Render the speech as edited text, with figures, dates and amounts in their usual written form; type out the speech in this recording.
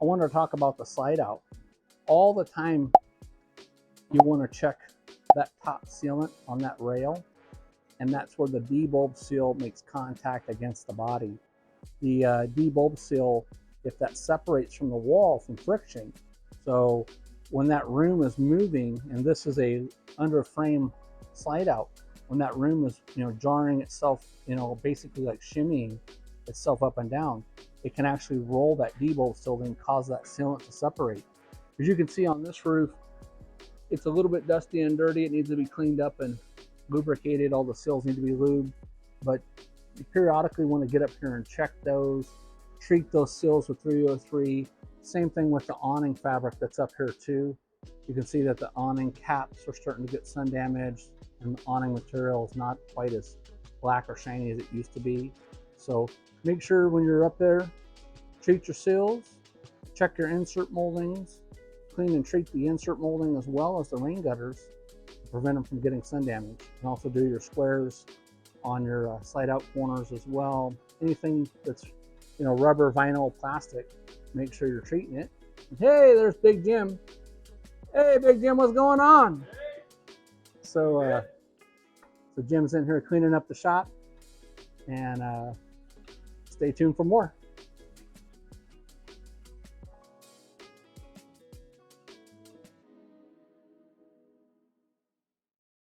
I wanted to talk about the slide out. All the time you want to check that top sealant on that rail, and that's where the debulb seal makes contact against the body. The debulb seal, if that separates from the wall from friction, so when that room is moving, and this is a under frame slide out, when that room is jarring itself, basically like shimmying itself up and down, it can actually roll that debulb seal and cause that sealant to separate. As you can see on this roof, it's a little bit dusty and dirty. It needs to be cleaned up and lubricated. All the seals need to be lubed, but you periodically want to get up here and check those, treat those seals with 303. Same thing with the awning fabric that's up here too. You can see that the awning caps are starting to get sun damaged, and the awning material is not quite as black or shiny as it used to be. So make sure when you're up there, treat your seals, check your insert moldings, clean and treat the insert molding as well as the rain gutters to prevent them from getting sun damage. And also do your squares on your slide out corners as well. Anything that's rubber, vinyl, plastic, make sure you're treating it. And hey, there's Big Jim. Hey, Big Jim, what's going on? So Jim's in here cleaning up the shop, and stay tuned for more.